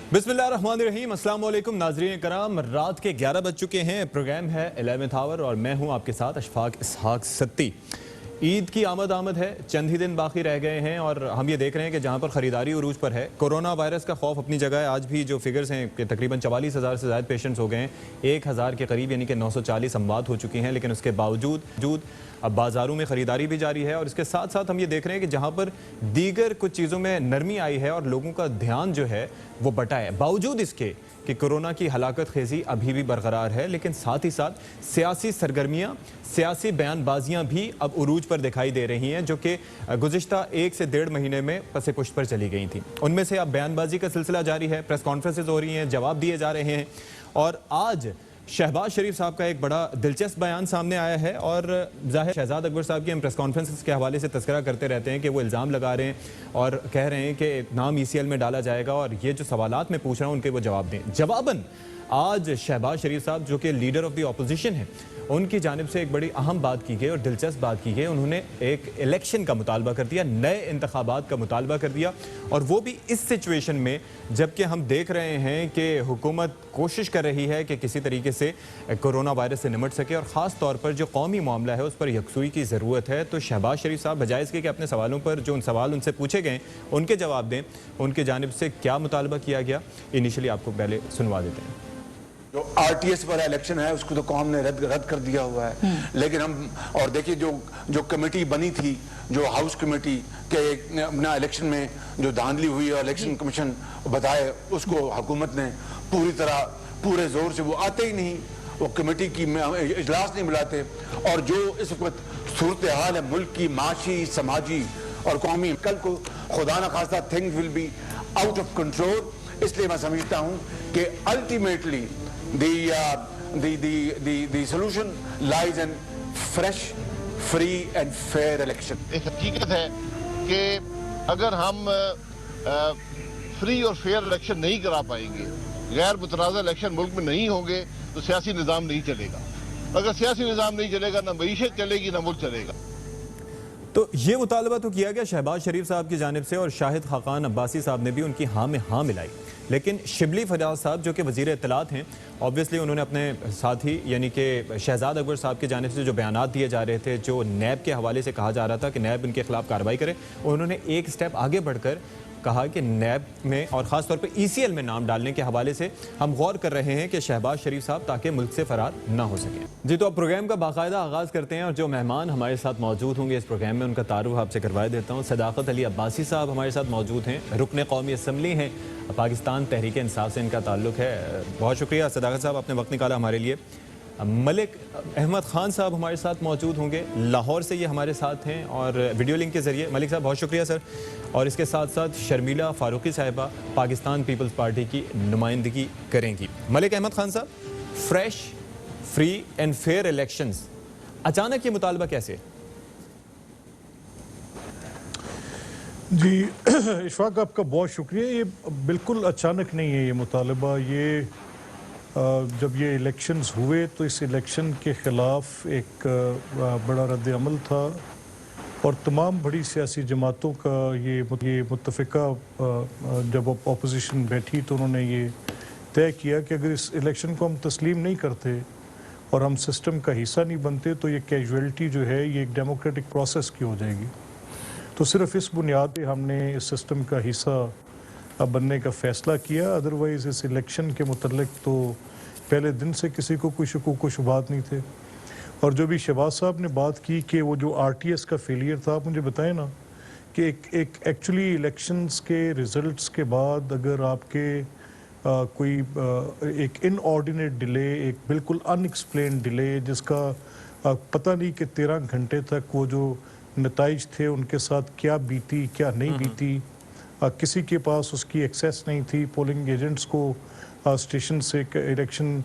बिस्मिल्लाहिर्रहमानिर्रहीम। अस्सलाम वालेकुम नाज़रीन कराम, रात के 11 बज चुके हैं। प्रोग्राम है 11th आवर और मैं हूं आपके साथ अशफाक इसहाक सत्ती। ईद की आमद है, चंद ही दिन बाकी रह गए हैं और हम ये देख रहे हैं कि जहां पर ख़रीदारी उरूज पर है, कोरोना वायरस का खौफ अपनी जगह है। आज भी जो फिगर्स हैं कि तकरीबन 44,000 से ज़्यादा पेशेंट्स हो गए हैं, 1,000 के करीब यानी कि 940 अमवात हो चुकी हैं। लेकिन उसके बावजूद अब बाज़ारों में ख़रीदारी भी जारी है और इसके साथ साथ हम ये देख रहे हैं कि जहाँ पर दीगर कुछ चीज़ों में नरमी आई है और लोगों का ध्यान जो है वो बटा है, बावजूद इसके कि कोरोना की हलाकत खेजी अभी भी बरकरार है। लेकिन साथ ही साथ सियासी सरगर्मियाँ, सियासी बयानबाजियाँ भी अब उरूज पर दिखाई दे रही हैं, जो कि गुज़िश्ता 1 से 1.5 महीने में पसे पुष्ट पर चली गई थी। उनमें से अब बयानबाजी का सिलसिला जारी है, प्रेस कॉन्फ्रेंसेज हो रही हैं, जवाब दिए जा रहे हैं। और आज शहबाज शरीफ साहब का एक बड़ा दिलचस्प बयान सामने आया है और ज़ाहिर शहजाद अकबर साहब की हम प्रेस कॉन्फ्रेंस के हवाले से तस्करा करते रहते हैं कि वो इल्ज़ाम लगा रहे हैं और कह रहे हैं कि नाम ECL में डाला जाएगा और ये जो सवालात मैं पूछ रहा हूँ उनके वो जवाब दें। जवाबन आज शहबाज शरीफ साहब जो कि लीडर ऑफ द ऑपोजिशन है, उनकी जानिब से एक बड़ी अहम बात की गई और दिलचस्प बात की गई। उन्होंने एक इलेक्शन का मुतालबा कर दिया, नए इंतखाबात का मुतालबा कर दिया, और वो भी इस सिचुएशन में जबकि हम देख रहे हैं कि हुकूमत कोशिश कर रही है कि किसी तरीके से कोरोना वायरस से निमट सके और ख़ास तौर पर जो कौमी मामला है उस पर यकसुई की ज़रूरत है। तो शहबाज शरीफ साहब बजाय इसके कि अपने सवालों पर जो सवाल उनसे पूछे गए उनके जवाब दें, उनकी जानिब से क्या मुतालबा किया गया इनिशियली आपको पहले सुनवा देते हैं। जो RTS पर इलेक्शन है उसको तो कौम ने रद्द कर दिया हुआ है, लेकिन हम और देखिए जो कमेटी बनी थी, जो हाउस कमेटी के अपना इलेक्शन में जो धांधली हुई और इलेक्शन कमीशन बताए, उसको हुकूमत ने पूरी तरह पूरे जोर से, वो आते ही नहीं, वो कमेटी की इजलास नहीं बुलाते। और जो इस वक्त सूरत हाल है मुल्क की माशी, समाजी और कौमी, कल को खुदा न खास्ता things will be out of control. इसलिए मैं समझता हूँ कि ultimately the solution lies in fresh, free and fair election. एक हकीकत है कि अगर हम फ्री और फेयर इलेक्शन नहीं करा पाएंगे, गैर मुतनाज़ा इलेक्शन मुल्क में नहीं होंगे, तो सियासी निज़ाम नहीं चलेगा। अगर सियासी निज़ाम नहीं चलेगा, ना मईशत चलेगी, ना मुल्क चलेगा। तो ये मुतालबा तो किया गया शहबाज शरीफ साहब की जानिब से और शाहिद खाकान अब्बासी साहब ने भी उनकी हाँ में हाँ मिलाई। लेकिन शिबली फयाज साहब जो कि वज़ीर इत्तलात हैं, ऑब्वियसली उन्होंने अपने साथी यानी कि शहजाद अकबर साहब की जानिब से जो बयानात दिए जा रहे थे, जो नैब के हवाले से कहा जा रहा था कि नैब इनके खिलाफ कार्रवाई करे, उन्होंने एक स्टेप आगे बढ़कर कहा कि नैब में और ख़ास तौर पे ECL में नाम डालने के हवाले से हम गौर कर रहे हैं कि शहबाज शरीफ साहब ताकि मुल्क से फरार ना हो सके। जी, तो अब प्रोग्राम का बाकायदा आगाज़ करते हैं और जो मेहमान हमारे साथ मौजूद होंगे इस प्रोग्राम में उनका तारुफ आपसे करवा देता हूँ। सदाकत अली अब्बासी साहब हमारे साथ मौजूद हैं, रुकन कौमी असम्बली हैं, पाकिस्तान तहरीक इंसाफ से इनका ताल्लुक है। बहुत शुक्रिया सदाकत साहब, आपने वक्त निकाला हमारे लिए। मलिक अहमद ख़ान साहब हमारे साथ मौजूद होंगे, लाहौर से ये हमारे साथ हैं और वीडियो लिंक के ज़रिए। मलिक साहब बहुत शुक्रिया सर। और इसके साथ साथ शर्मिला फारूकी साहिबा पाकिस्तान पीपल्स पार्टी की नुमाइंदगी करेंगी। मलिक अहमद ख़ान साहब, fresh, free and fair elections, अचानक ये मुतालबा कैसे? जी इशफाक, आपका बहुत शुक्रिया। ये बिल्कुल अचानक नहीं है ये मुतालबा। ये जब ये इलेक्शंस हुए तो इस इलेक्शन के ख़िलाफ़ एक बड़ा रद्द अमल था और तमाम बड़ी सियासी जमातों का ये मुत्तफ़िका जब अपोजिशन बैठी तो उन्होंने ये तय किया कि अगर इस इलेक्शन को हम तस्लीम नहीं करते और हम सिस्टम का हिस्सा नहीं बनते तो ये कैजुअलिटी जो है ये एक डेमोक्रेटिक प्रोसेस की हो जाएगी। तो सिर्फ इस बुनियाद पे हमने इस सिस्टम का हिस्सा बनने का फ़ैसला किया। अदरवाइज़ इस इलेक्शन के मुतल्लिक़ तो पहले दिन से किसी को कोई शकूक व शुबहात नहीं थे। और जो भी शहबाज साहब ने बात की कि वो जो RTS का फेलियर था, आप मुझे बताएं ना कि एक एक्चुअली इलेक्शंस के रिज़ल्ट्स के बाद अगर आपके कोई एक इनऑर्डिनेट डिले, एक बिल्कुल अनएक्सप्लेन डिले जिसका पता नहीं कि 13 घंटे तक वो जो नताइज थे उनके साथ क्या बीती क्या नहीं बीती, किसी के पास उसकी एक्सेस नहीं थी। पोलिंग एजेंट्स को स्टेशन से इलेक्शन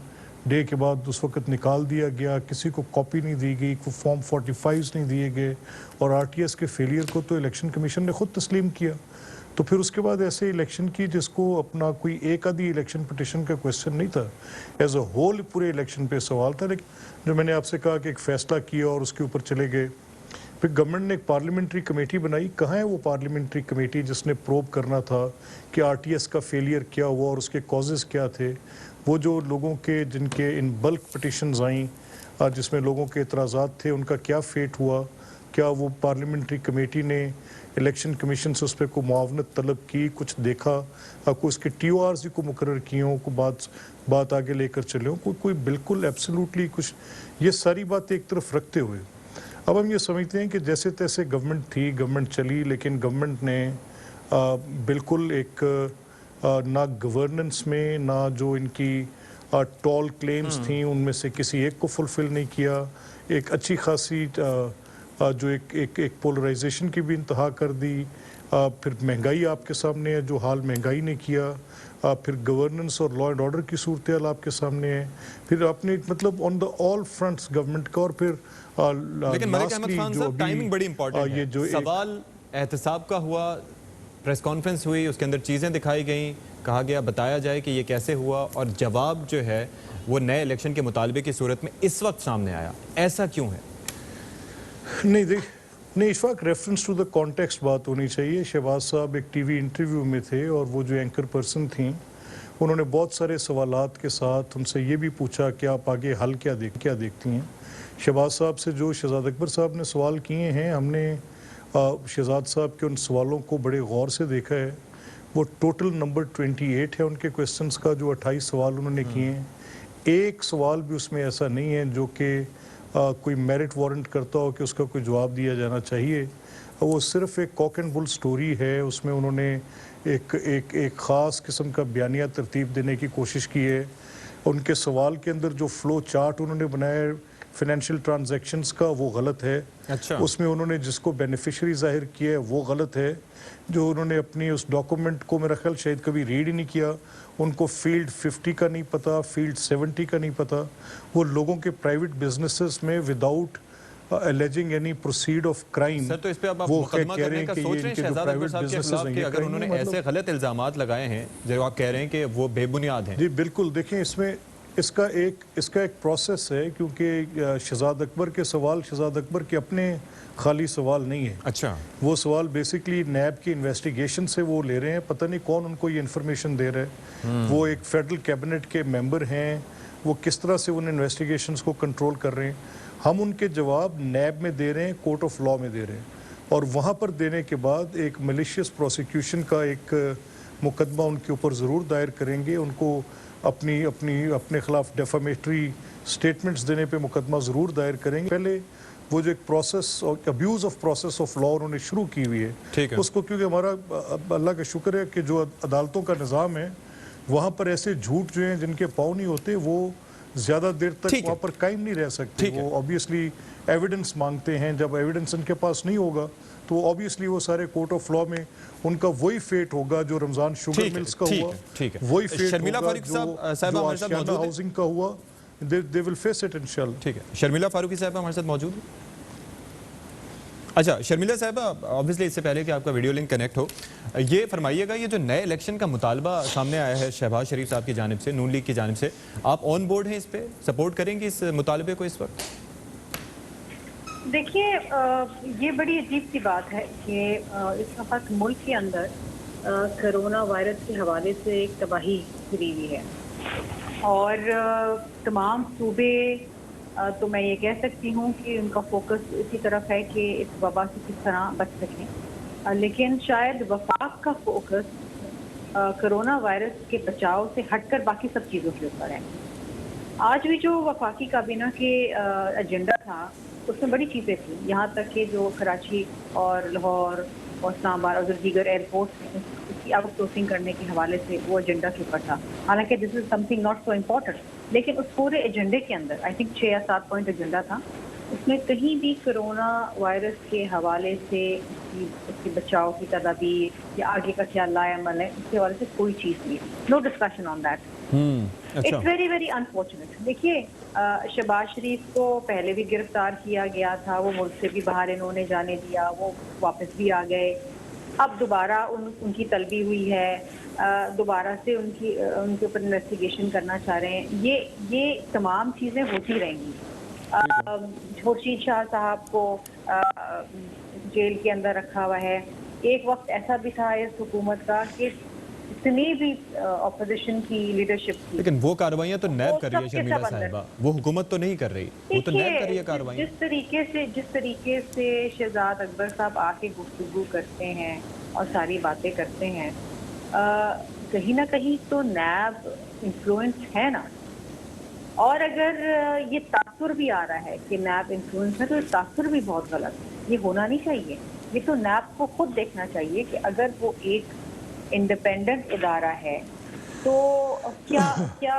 डे के बाद उस वक्त निकाल दिया गया, किसी को कॉपी नहीं दी गई, कोई फॉर्म 45 नहीं दिए गए और RTS के फेलियर को तो इलेक्शन कमीशन ने ख़ुद तस्लीम किया। तो फिर उसके बाद ऐसे इलेक्शन की जिसको अपना कोई एक आधी इलेक्शन पिटिशन का क्वेश्चन नहीं था, एज अ होल पूरे इलेक्शन पे सवाल था। लेकिन जो मैंने आपसे कहा कि एक फ़ैसला किया और उसके ऊपर चले गए, फिर गवर्नमेंट ने एक पार्लियामेंट्री कमेटी बनाई। कहाँ है वो पार्लियामेंट्री कमेटी जिसने प्रोब करना था कि आरटीएस का फेलियर क्या हुआ और उसके कॉजेज़ क्या थे। वो जो लोगों के जिनके इन बल्क पिटिशन्स आई जिसमें लोगों के एतराज़ात थे, उनका क्या फेट हुआ, क्या वो पार्लियामेंट्री कमेटी ने इलेक्शन कमीशन से उस पर कोई मुआवनत तलब की, कुछ देखा, कोई उसके TORs को मुकर्रर किए हों, को बात आगे लेकर चले हों, कोई बिल्कुल एब्सोल्युटली कुछ। ये सारी बातें एक तरफ रखते हुए अब हम ये समझते हैं कि जैसे तैसे गवर्नमेंट थी, गवर्नमेंट चली, लेकिन गवर्नमेंट ने बिल्कुल एक ना गवर्नेंस में, ना जो इनकी टॉल क्लेम्स थी उनमें से किसी एक को फुलफिल नहीं किया। एक अच्छी खासी जो एक पोलराइजेशन की भी इंतहा कर दी। फिर महंगाई आपके सामने है, जो हाल महंगाई ने किया। फिर गवर्नेंस और लॉ एंड ऑर्डर की सूरत हाल आपके सामने है। फिर आपने मतलब on the all fronts government का। और फिर लेकिन मलिक अहमद खान साहब, टाइमिंग बड़ी इंपॉर्टेंट है। ये जो सवाल एहतसाब का हुआ, प्रेस कॉन्फ्रेंस हुई, उसके अंदर चीज़ें दिखाई गई, कहा गया बताया जाए कि ये कैसे हुआ, और जवाब जो है वो नए इलेक्शन के मुतालबे की सूरत में इस वक्त सामने आया। ऐसा क्यों है? नहीं, Ishfaq, reference to the context बात होनी चाहिए। शहबाज साहब एक टीवी इंटरव्यू में थे और वो जो एंकर पर्सन थी उन्होंने बहुत सारे सवालात के साथ उनसे ये भी पूछा कि आप आगे हल क्या देखती हैं। शहबाज साहब से जो शहजाद अकबर साहब ने सवाल किए हैं, हमने शहजाद साहब के उन सवालों को बड़े गौर से देखा है। वो टोटल नंबर 28 है उनके क्वेश्चंस का, जो 28 सवाल उन्होंने किए हैं। एक सवाल भी उसमें ऐसा नहीं है जो कि कोई मेरिट वारंट करता हो कि उसका कोई जवाब दिया जाना चाहिए। वो सिर्फ एक कॉक एंड बुल स्टोरी है। उसमें उन्होंने एक ख़ास किस्म का बयानिया तरतीब देने की कोशिश की है। उनके सवाल के अंदर जो फ़्लो चार्ट उन्होंने बनाया है फाइनेंशियल ट्रांजैक्शंस का, वो गलत है। अच्छा। उसमें उन्होंने जिसको बेनिफिशियरी जाहिर किया है वो गलत है। जो उन्होंने अपनी उस डॉक्यूमेंट को मेरा ख्याल शायद कभी रीड ही नहीं किया। उनको फील्ड 50 का नहीं पता, फील्ड 70 का नहीं पता। वो लोगों के प्राइवेट बिजनेसेस में without aliasing any proceed of crime, sir, तो इस पे अब आप मुकदमा करने का सोच रहे हैं शहजाद अकबर साहब के खिलाफ कि अगर उन्होंने ऐसे गलत इल्जामात लगाए हैं जो आप कह रहे हैं कि वो बेबुनियाद हैं? जी बिल्कुल। देखें, इसमें इसका एक प्रोसेस है, क्योंकि शहजाद अकबर के सवाल शहजाद अकबर के अपने खाली सवाल नहीं है। अच्छा। वो सवाल बेसिकली नैब की इन्वेस्टिगेशन से वो ले रहे हैं। पता नहीं कौन उनको ये इन्फॉर्मेशन दे रहा है। वो एक फेडरल कैबिनेट के मेंबर हैं, वो किस तरह से उन इन्वेस्टिगेशंस को कंट्रोल कर रहे हैं। हम उनके जवाब नैब में दे रहे हैं, कोर्ट ऑफ लॉ में दे रहे हैं, और वहाँ पर देने के बाद एक मलिशियस प्रोसिक्यूशन का एक मुकदमा उनके ऊपर ज़रूर दायर करेंगे। उनको अपने खिलाफ डेफामेटरी स्टेटमेंट्स देने पे मुकदमा ज़रूर दायर करेंगे। पहले वो जो एक प्रोसेस और abuse of process of law उन्होंने शुरू की हुई है, उसको, क्योंकि हमारा अल्लाह का शुक्र है कि जो अदालतों का निज़ाम है वहाँ पर ऐसे झूठ जो हैं जिनके पाँव नहीं होते वो ज़्यादा देर तक वहाँ पर कायम नहीं रह सकते। वो ऑब्वियसली एविडेंस मांगते हैं। जब एविडेंस उनके पास नहीं होगा तो ऑब्वियसली वो सारे कोर्ट ऑफ लॉ में उनका वही फेट होगा जो रमजान शुगर मिल्स का हुआ, वही फेट शर्मिला होगा फारूकी साहब हमारे साथ मौजूद हैं। हाउसिंग का हुआ, दे विल फेस इट इंशाल्लाह। ठीक है, शर्मिला फारूकी साहब हमारे साथ मौजूद हैं। अच्छा शर्मिला साहब, ऑब्वियसली इससे पहले कि आपका वीडियो लिंक कनेक्ट हो, ये फरमाइएगा, ये जो नए इलेक्शन का मुतालबा सामने आया है शहबाज शरीफ साहब की जानिब से, नून लीग की जानिब से, आप ऑन बोर्ड हैं इस पे? सपोर्ट करेंगे इस मुतालबे को इस वक्त? देखिए, ये बड़ी अजीब सी बात है कि इस वक्त मुल्क के अंदर कोरोना वायरस के हवाले से एक तबाही गिरी हुई है, और तमाम सूबे तो मैं ये कह सकती हूँ कि उनका फोकस इसी तरफ है कि इस वबा से किस तरह बच सकें। लेकिन शायद वफाक का फोकस कोरोना वायरस के बचाव से हटकर बाकी सब चीज़ों के ऊपर है। आज भी जो वफाकी काबीना के एजेंडा था उसमें बड़ी चीज़ें थी, यहाँ तक कि जो कराची और लाहौर और इस्लामाबाद और जो दीगर एयरपोर्ट हैं उसकी आउटसोर्सिंग करने के हवाले से वो एजेंडा के ऊपर था। हालांकि this is something not so important, लेकिन उस पूरे एजेंडे के अंदर आई थिंक 6 या 7 पॉइंट एजेंडा था, उसमें कहीं भी कोरोना वायरस के हवाले से उसके बचाव की तदाबीर या आगे का क्या लाएमल है उसके हवाले से कोई चीज़ नहीं, no discussion on that. It's very very unfortunate. देखिए, शहबाज शरीफ को पहले भी गिरफ्तार किया गया था, वो मुल्क से भी बाहर इन्होंने जाने दिया, वो वापस भी आ गए, अब दोबारा उनकी तलबी हुई है, दोबारा से उनके ऊपर इन्वेस्टिगेशन करना चाह रहे हैं। ये तमाम चीज़ें होती रहेंगी। खुर्शीद शाह साहब को जेल के अंदर रखा हुआ है। एक वक्त ऐसा भी था इस हुकूमत का कि जितनी भी अपोजिशन की लीडरशिप थी, लेकिन वो कार्रवाइयां तो नैब वो कर रही है सबके शर्मिला सब अंदर। साहिबा, वो हुकूमत तो नहीं कर रही, वो तो नैब कर रही है कार्रवाइयां। जिस तरीके से शहजाद अकबर साहब आके गुफ्तगू करते हैं और सारी बातें करते हैं, कहीं ना कहीं तो नैब इन्फ्लुएंस है ना। और अगर ये तासुर भी आ रहा है कि नैब इन्फ्लुएंस है, तो ये तासुर भी बहुत गलत है, ये होना नहीं चाहिए। ये तो नैब को खुद देखना चाहिए कि अगर वो एक इंडिपेंडेंट इदारा है तो क्या क्या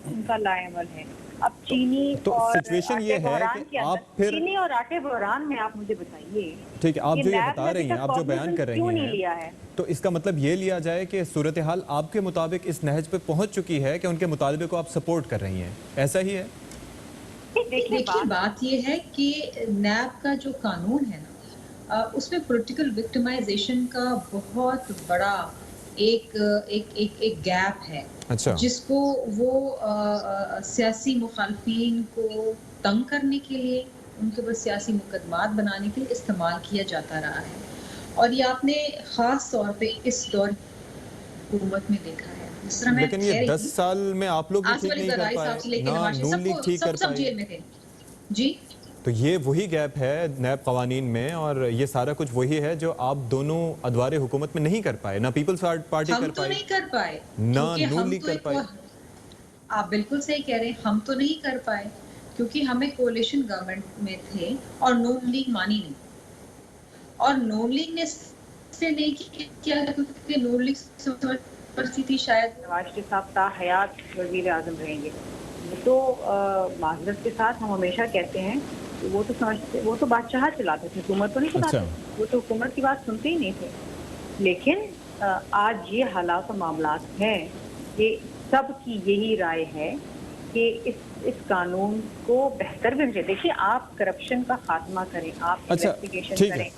इनका लाएमल है। अब चीनी तो और सिचुएशन ये आटे है बहरान कि के अंदर, आप फिर चीनी और आटे बहरान में आप मुझे बताइए, ठीक है, आप कि जो ये नैब बता ने रही हैं, अभी आप जो तक बयान कर रही क्यों नहीं लिया हैं, है? तो इसका मतलब ये लिया जाए कि सूरत हाल आपके मुताबिक इस नहज पे पहुंच चुकी है कि उनके मुतालबे को आप सपोर्ट कर रही हैं, ऐसा ही है? देखिए बात ये है कि नैब का जो कानून है ना, उसमें पॉलिटिकल विक्टिमाइजेशन का बहुत बड़ा एक गैप है। अच्छा। जिसको वो सियासी मुखालफिन को तंग करने के लिए, उनके ऊपर सियासी मुकदमात बनाने के लिए इस्तेमाल किया जाता रहा है। और ये आपने ख़ास तौर पे इस दौर हुकूमत में देखा है। जिस तरह मैं लेकिन ये 10 साल में आप लोग भी ठीक नहीं कर पाए ना, नून लीग ठीक कर सब जेल पाई, में थे जी। तो ये वही गैप है नैब कवानीन में, और ये सारा कुछ वही है जो आप दोनों अदवारे हुकूमत में नहीं कर पाए, ना पीपल्स पार्टी हम कर तो पाई, नहीं कर पाए, ना क्योंकि नून हम लीग तो कर पाई। आप बिल्कुल सही कह रहे हैं, हम तो नहीं कर पाए क्योंकि हमें कोalition गवर्नमेंट में थे और नून लीग मानी नहीं, और नून लीग ने इसलिए नहीं किया क्योंकि नून लीग समझती थी शायद नवाज शरीफ साहब ताहयात वज़ीर आज़म रहेंगे। तो माजरत के साथ हम हमेशा कहते हैं कि वो तो समझते, वो तो बादशाह चलाते थे, हुकूमत तो नहीं चलाते। अच्छा। वो तो हुकूमत की बात सुनते ही नहीं थे। लेकिन आज ये हालात और मामलात हैं कि सबकी यही राय है कि इस कानून को बेहतर भी चाहिए। देखिए, आप करप्शन का खात्मा करें, आप अच्छा, इन्वेस्टिगेशन ठीक है। करें,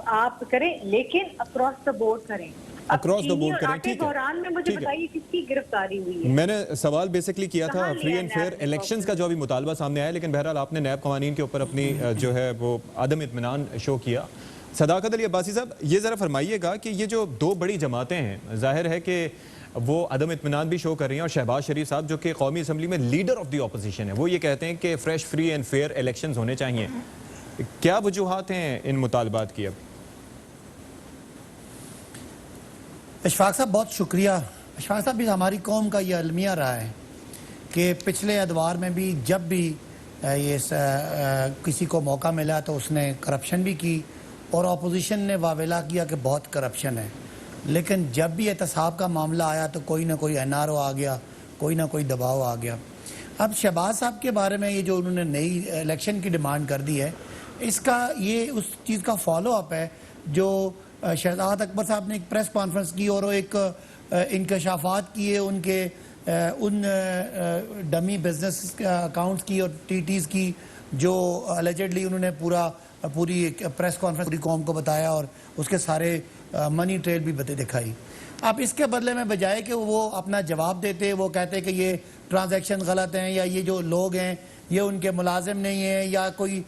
आप करें, लेकिन अक्रॉस द बोर्ड करें। Across the board करें, ठीक है। बहरान में मुझे ठीक है। बताइए किसकी गिरफ्तारी हुई है? मैंने सवाल बेसिकली किया था कहाँ फ्री लिया एंड है फेयर नैब ने इलेक्शंस का जो अभी मुतालबा सामने आया, लेकिन बहरहाल आपने नैब कवानीन के ऊपर अपनी जो है वो अदम इत्मीनान शो किया। सदाकत अली अब्बासी साहब, ये ज़रा फरमाइएगा कि ये जो दो बड़ी जमातें हैं, जाहिर है कि वो अदम इत्मीनान भी शो कर रही हैं, और शहबाज शरीफ साहब जो कि कौमी असम्बली में लीडर ऑफ द अपोजिशन है, वो ये कहते हैं कि fresh free and fair elections होने चाहिए। क्या वजूहात हैं इन मुतालबात की? अब इशफाक साहब बहुत शुक्रिया। इशफाक साहब, भी हमारी कौम का ये अलमिया रहा है कि पिछले अदवार में भी जब भी किसी को मौका मिला तो उसने करप्शन भी की, और अपोजिशन ने वावेला किया कि बहुत करप्शन है। लेकिन जब भी एहतसाब का मामला आया तो कोई ना कोई NRO आ गया, कोई ना कोई दबाव आ गया। अब शहबाज साहब के बारे में ये जो उन्होंने नई इलेक्शन की डिमांड कर दी है, इसका ये उस चीज़ का फॉलो अप है जो शहजाद अकबर साहब ने एक प्रेस कॉन्फ्रेंस की और वो एक इंकशाफात किए उनके उन डमी बिजनेस अकाउंट्स की और TTs की, जो अलेजेडली उन्होंने पूरी प्रेस कॉन्फ्रेंस पूरी कौम को बताया और उसके सारे मनी ट्रेल भी दिखाई। अब इसके बदले में बजाय कि वो अपना जवाब देते, वो कहते कि ये ट्रांजैक्शन गलत हैं, या ये जो लोग हैं ये उनके मुलाजिम नहीं है, या कोई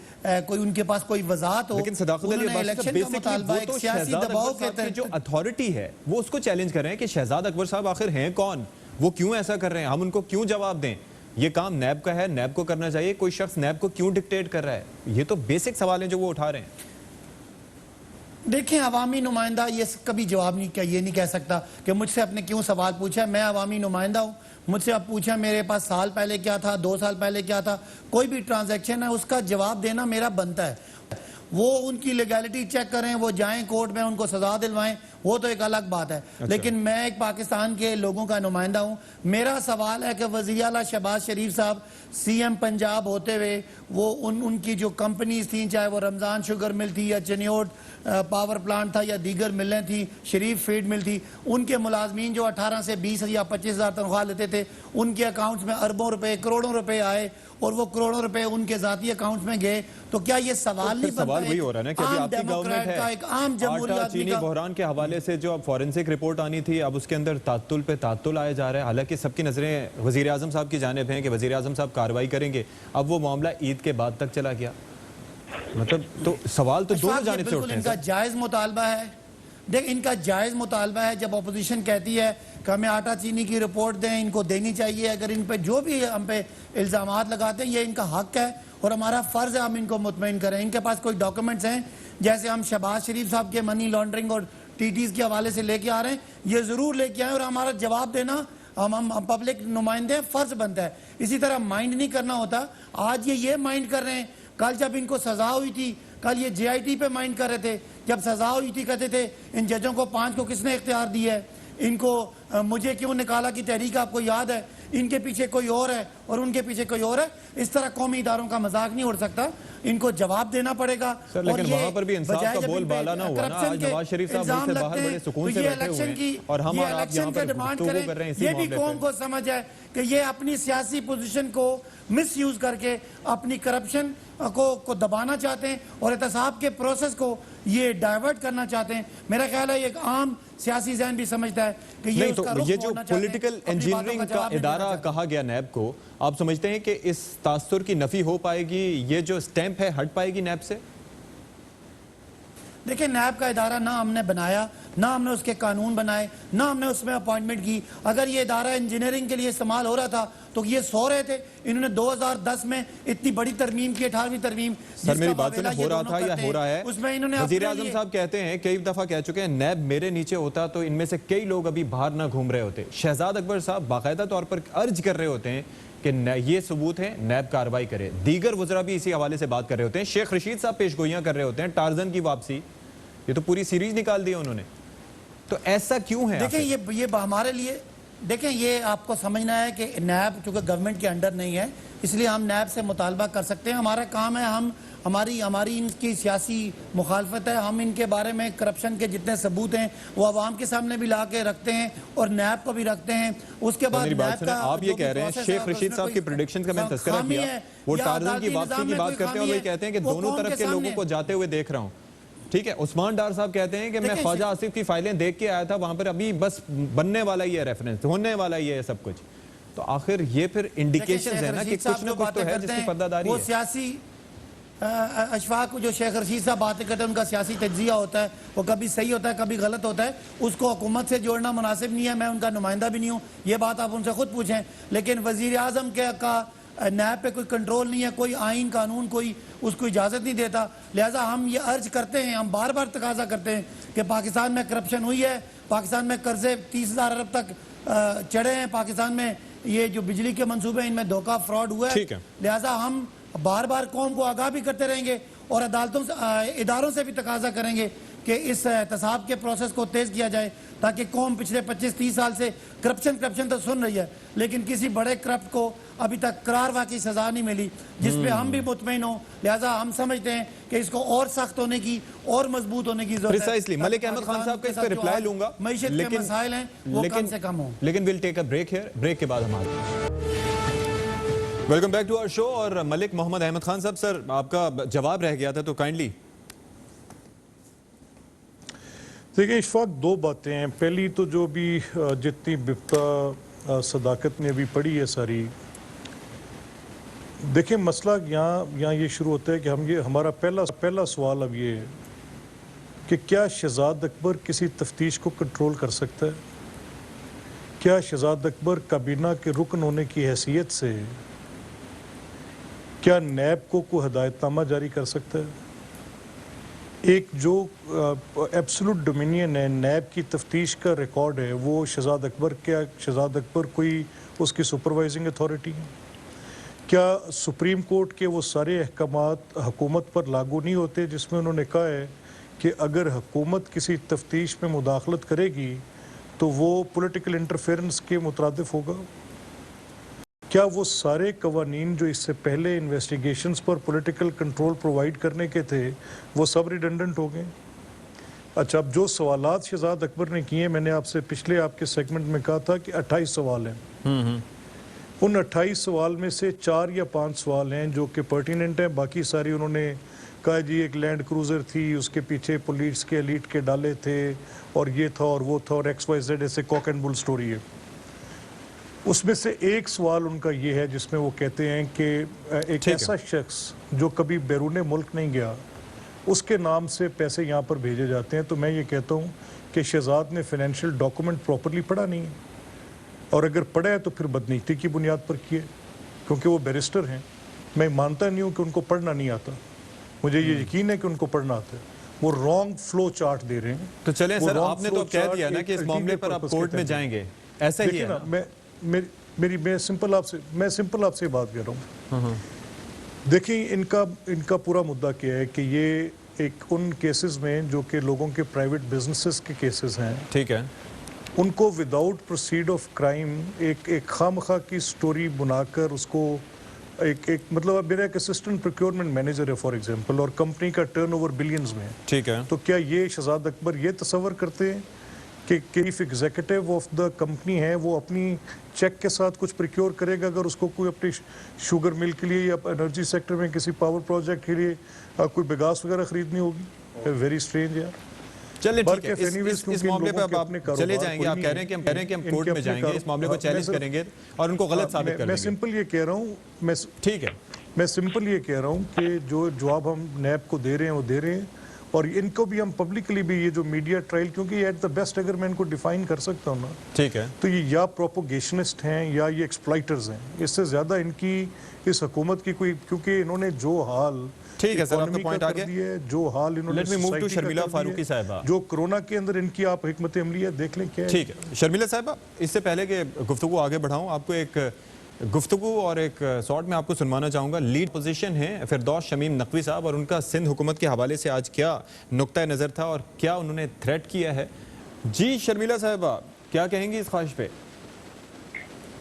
उनके पास कोई वजाहत हो। लेकिन सदाकत अली अब्बासी साहब, बेसिकली वो तो शहजाद अकबर साहब की जो अथॉरिटी है वो उसको चैलेंज कर रहे हैं कि शहजाद अकबर साहब आखिर हैं कौन, वो क्यों ऐसा कर रहे हैं, हम उनको क्यों जवाब दें, ये काम नैब का है, नैब को करना चाहिए, कोई शख्स नैब को क्यों डिक्टेट कर रहा है? ये तो बेसिक सवाल हैं जो वो उठा रहे हैं। देखें, अवामी नुमाइंदा ये कभी जवाब नहीं किया, ये नहीं कह सकता कि मुझसे आपने क्यों सवाल पूछा। मैं अवामी नुमाइंदा हूँ, मुझसे आप पूछा मेरे पास साल पहले क्या था, 2 साल पहले क्या था, कोई भी ट्रांजैक्शन है उसका जवाब देना मेरा बनता है। वो उनकी लीगैलिटी चेक करें, वो जाएं कोर्ट में, उनको सजा दिलवाएं, वो तो एक अलग बात है। अच्छा। लेकिन मैं एक पाकिस्तान के लोगों का नुमाइंदा हूँ। मेरा सवाल है कि वज़ीर आला शहबाज शरीफ साहब CM पंजाब होते हुए वो उनकी जो कंपनीज थी, चाहे वो रमज़ान शुगर मिल थी या चनियोट पावर प्लांट था या दीगर मिलें थी, शरीफ फीड मिल थी, उनके मुलाजमीन जो 18 से 20 या 25 हज़ार तनख्वाह लेते थे, उनके अकाउंट्स में अरबों रुपए, करोड़ों रुपए आए और वो करोड़ों रुपए उनके ज़ाती अकाउंट्स में गए। तो क्या ये सवाल नहीं बनता? सवाल वही हो रहा है ना कि अभी आपकी गवर्नमेंट है, एक आम आटा चीनी जमहूरियत बहरान के हवाले حوالے سے جو اب فورنسک رپورٹ آنی تھی اب اس کے اندر تعطل پہ تعطل آیا جا رہا ہے، حالانکہ سب کی نظریں وزیر اعظم صاحب کی جانب ہیں کہ وزیر اعظم صاحب کارروائی کریں گے، اب وہ معاملہ عید کے بعد تک چلا گیا. مطلب تو سوال تو دونوں جانب سے اٹھتے ہیں. ان کا جائز مطالبہ ہے، دیکھ ان کا جائز مطالبہ ہے. جب اپوزیشن کہتی ہے کہ ہمیں آٹا چینی کی رپورٹ دیں، ان کو دینی چاہیے، اگر ان پہ جو بھی ہم پہ الزامات لگاتے ہیں یہ ان کا حق ہے اور ہمارا فرض ہے ہم ان کو مطمئن کریں. ان کے پاس کوئی ڈاکومنٹس ہیں جیسے ہم شہباز شریف صاحب کے منی لانڈرنگ اور ٹی ٹیز کے حوالے سے لے کے آ رہے ہیں، یہ ضرور لے کے آئیں اور ہمارا جواب دینا ہم پبلک نمائندے فرض بنتا ہے. اسی طرح مائنڈ نہیں کرنا ہوتا. آج یہ مائنڈ کر رہے ہیں، کل جب ان کو سزا ہوئی تھی کل یہ جے آئی ٹی پہ مائنڈ کر رہے تھے. جب سزا ہوئی تھی کہتے تھے ان ججوں کو 5 کو کس نے اختیار دیا ہے، ان کو مجھے کیوں نکالا کی تحریک آپ کو یاد ہے، ان کے پیچھے کوئی اور ہے اور ان کے پیچھے کوئی اور ہے. اس طرح قومی اداروں کا مذاق نہیں اڑ سکتا، ان کو جواب دینا پڑے گا. سر لیکن وہاں پر بھی انصاف کا بول بالا نہ ہوا نا. آج نواز شریف صاحب ملک سے باہر بڑے سکون سے بیٹھے ہوئے ہیں اور ہم اور آپ یہاں پر گفتگو کر رہے ہیں اسی یہ بھی معاملے قوم کو سمجھ ہے کہ یہ اپنی سیاسی پوزیشن کو مس یوز کر کے اپنی کرپشن کو دبانا چاہتے ہیں اور احتساب کے پروسیس کو یہ ڈائیورٹ کرنا چاہتے ہیں. میرا خیال ہے ایک عام سیاسی ذہن بھی سمجھتا ہے کہ یہ اس کا رخ یہ جو موڑنا چاہتے ہیں. پولیٹیکل اپنی باتوں انجینئرنگ کا جواب نہیں دینا ادارہ چاہتے. کہا گیا نیب کو، آپ سمجھتے ہیں کہ اس تاثر کی نفی ہو پائے گی، یہ جو سٹیمپ ہے ہٹ پائے گی نیب سے؟ دیکھیں نیب کا ادارہ نہ ہم نے بنایا، نہ ہم نے اس کے قانون بنائے، نہ ہم نے اس میں اپوائنٹمنٹ کی. اگر یہ ادارہ انجینئرنگ کے لیے استعمال ہو رہا تھا تو یہ سو رہے تھے. انہوں نے 2010 میں اتنی بڑی ترمیم کی، 18ویں ترمیم. سر میری بات سنیں، ہو رہا تھا یا ہو رہا ہے؟ اس میں انہوں نے وزیر اعظم صاحب کہتے ہیں، کئی دفعہ کہہ چکے ہیں، نیب میرے نیچے ہوتا تو ان میں سے کئی لوگ ابھی باہر نہ گھوم رہے ہوتے. شہزاد اکبر صاحب باقاعدہ طور پر عرض کر رہے ہوتے ہیں کہ یہ ثبوت ہے، نیب کارروائی کرے. دیگر وزراء بھی اسی حوالے سے بات کر رہے ہوتے ہیں. شیخ رشید صاحب پیش گوئیاں کر رہے ہوتے ہیں، ٹارزن کی واپسی. یہ تو پوری سیریز نکال دی انہوں نے. تو ایسا کیوں ہے؟ دیکھیں یہ ہمارے لیے، دیکھیں یہ آپ کو سمجھنا ہے کہ نیب چونکہ گورنمنٹ کے انڈر نہیں ہے اس لیے ہم نیب سے مطالبہ کر سکتے ہیں. ہمارا کام ہے، ہماری ان کی سیاسی مخالفت ہے. ہم ان کے بارے میں کرپشن کے جتنے ثبوت ہیں وہ عوام کے سامنے بھی لا کے رکھتے ہیں اور نیب کو بھی رکھتے ہیں. اس کے بعد نیب کا آپ یہ کہہ رہے ہیں، شیخ رشید صاحب کی پریڈکشن کا میں نے تذکرہ کیا، وہ ٹارزن کی واپسی کی بات کرتے ہیں اور وہ کہتے ہیں کہ دونوں طرف کے لوگوں کو جاتے ہوئے دیکھ رہا ہوں. ٹھیک ہے، عثمان ڈار صاحب کہتے ہیں کہ میں خواجہ آصف کی فائلیں دیکھ کے آیا تھا، وہاں پر ابھی بس بننے والا ہی ہے، ریفرنس ہونے والا ہی ہے سب کچھ. تو آخر یہ پھر انڈیکیشنز ہے نا کہ کچھ نہ کچھ تو ہے جس کی پردہ داری ہے. وہ سیاسی اشفاق جو شیخ رشید صاحب باتیں کرتے ہیں ان کا سیاسی تجزیہ ہوتا ہے، وہ کبھی صحیح ہوتا ہے کبھی غلط ہوتا ہے. اس کو حکومت سے جوڑنا مناسب نہیں ہے، میں ان کا نمائندہ بھی نہیں ہوں، یہ بات آپ ان سے خود پوچھیں. لیکن وزیر اعظم کا نیب پہ کوئی کنٹرول نہیں ہے، کوئی آئین قانون کوئی اس کو اجازت نہیں دیتا. لہٰذا ہم یہ عرض کرتے ہیں، ہم بار بار تقاضا کرتے ہیں کہ پاکستان میں کرپشن ہوئی ہے، پاکستان میں قرضے 30,000 ارب تک چڑھے ہیں، پاکستان میں یہ جو بجلی کے منصوبے ہیں ان میں دھوکہ فراڈ ہوا ہے. لہٰذا ہم بار بار قوم کو آگاہ بھی کرتے رہیں گے اور عدالتوں سے اداروں سے بھی تقاضا کریں گے کہ اس احتساب کے پروسیس کو تیز کیا جائے تاکہ قوم پچھلے 25-30 سال سے کرپشن تو سن رہی ہے لیکن کسی بڑے کرپٹ کو ابھی تک قرار واقعی سزا نہیں ملی جس پہ ہم بھی مطمئن ہوں. لہٰذا ہم سمجھتے ہیں کہ اس کو اور سخت ہونے کی اور مضبوط ہونے کی ضرورت ہے. ملک احمد خان صاحب کا اس پہ رپلائی لوں گا، معیشت کے مسائل ہیں وہ کم سے کم ہوں. لیکن we'll take a break here. Break کے بعد ہم آتے ہیں. ویلکم بیک ٹو آور شو. اور ملک محمد احمد خان صاحب، سر آپ کا جواب رہ گیا تھا تو کائنڈلی. دیکھیں اشفاق، 2 باتیں ہیں. پہلی تو جو بھی جتنی بپتا صداقت نے ابھی پڑھی ہے ساری، دیکھیں مسئلہ یہاں یہ شروع ہوتا ہے کہ ہمارا پہلا سوال اب یہ ہے کہ کیا شہزاد اکبر کسی تفتیش کو کنٹرول کر سکتا ہے؟ کیا شہزاد اکبر کابینہ کے رکن ہونے کی حیثیت سے کیا نیب کو کوئی ہدایت نامہ جاری کر سکتا ہے؟ ایک جو ایبسولوٹ ڈومینین ہے نیب کی تفتیش کا ریکارڈ ہے وہ شہزاد اکبر کوئی اس کی سپروائزنگ اتھارٹی ہے؟ کیا سپریم کورٹ کے وہ سارے احکامات حکومت پر لاگو نہیں ہوتے جس میں انہوں نے کہا ہے کہ اگر حکومت کسی تفتیش میں مداخلت کرے گی تو وہ پولیٹیکل انٹرفیرنس کے مترادف ہوگا؟ کیا وہ سارے قوانین جو اس سے پہلے انویسٹیگیشنز پر پولیٹیکل کنٹرول پرووائڈ کرنے کے تھے وہ سب ریڈنڈنٹ ہو گئے؟ اچھا، اب جو سوالات شہزاد اکبر نے کیے، میں نے آپ سے پچھلے آپ کے سیگمنٹ میں کہا تھا کہ 28 سوال ہیں. ان 28 سوال میں سے 4 یا 5 سوال ہیں جو کہ پرٹیننٹ ہیں، باقی ساری انہوں نے कहा जी एक लैंड क्रूज़र थी, उसके पीछे पुलिस के एलीट के डाले थे और ये था और वो था और XYZ ऐसे कॉक एंड बुल स्टोरी है। उसमें से एक सवाल उनका ये है जिसमें वो कहते हैं कि एक ऐसा शख्स जो कभी बैरून मुल्क नहीं गया उसके नाम से पैसे यहाँ पर भेजे जाते हैं। तो मैं ये कहता हूँ कि शहजाद ने फाइनेंशियल डॉक्यूमेंट प्रॉपरली पढ़ा नहीं है, और अगर पढ़ा है तो फिर बदनीति की बुनियाद पर किए, क्योंकि वो बैरिस्टर हैं। मैं मानता नहीं हूँ कि उनको पढ़ना नहीं आता, मुझे ये यकीन है कि उनको पढ़ना आता है। वो रॉन्ग फ्लो चार्ट दे रहे हैं। तो चलें वो सर, wrong आपने flow तो कह chart दिया ना कि इस एक मामले पर आप purpose के कोर्ट में तहत जाएंगे, ऐसा ही देखिए है ना, मैं सिंपल आपसे बात कर रहा हूँ। देखिए इनका पूरा मुद्दा क्या है कि ये एक उन केसेस में जो कि लोगों के प्राइवेट बिजनेसेस के केसेस हैं, ठीक है, उनको विदाउट प्रोसीड ऑफ क्राइम एक खामखा की स्टोरी बनाकर उसको एक मतलब अब मेरा एक असिस्टेंट प्रोक्योरमेंट मैनेजर है फॉर एग्जांपल, और कंपनी का टर्नओवर बिलियंस में है। ठीक है, तो क्या ये शहजाद अकबर ये तस्वर करते हैं कि chief executive of the company है वो अपनी चेक के साथ कुछ प्रिक्योर करेगा अगर उसको कोई अपनी शुगर मिल के लिए या एनर्जी सेक्टर में किसी पावर प्रोजेक्ट के लिए कोई बिगास वगैरह खरीदनी होगी? वेरी स्ट्रेंज यार। चलिए ठीक है, anyways, इस क्योंकि मामले लोगों पे के अब आप अपने चले कारोबार जाएंगे, कोई आप नहीं कह है। रहे हैं कि हम इनके कोर्ट में अपने जाएंगे, इस मामले को हाँ, चैलेंज मैं करेंगे और उनको गलत साबित कर मैं देंगे। सिंपल ये कह रहा हूँ ठीक है, मैं सिंपल ये कह रहा हूँ कि जो जवाब हम नैब को दे रहे हैं वो दे रहे हैं, और इनको भी हम पब्लिकली भी ये जो मीडिया ट्रायल, क्योंकि एट द बेस्ट अगर मैं इनको डिफाइन कर सकता हूँ ना, ठीक है, तो ये या प्रोपोगेशनिस्ट हैं या ये एक्सप्लॉइटर्स हैं। इससे ज़्यादा इनकी इस हुकूमत की कोई, क्योंकि इन्होंने जो हाल ठीक है सर, आपका इकोनॉमी का पॉइंट आ कर गया। दिया है, जो हाल इन्होंने Let me move to society का शर्मिला कर दिया है, फारूकी साहिबा। जो कोरोना के अंदर इनकी आप हिकमत अमली है, देख लें क्या है। ठीक है शर्मिला साहिबा, इससे पहले कि गुफ्तगू आगे बढ़ाऊं, आपको एक गुफ्तगू और एक शॉर्ट में आपको सुनवाना चाहूँगा। लीड पोजीशन है फिरदौस शमीम नकवी साहब, और उनका सिंध हुकूमत के हवाले से आज क्या नुक्ता नज़र था और क्या उन्होंने थ्रेट किया है। जी शर्मिला साहिबा, क्या कहेंगी इस ख्वाहिश पे?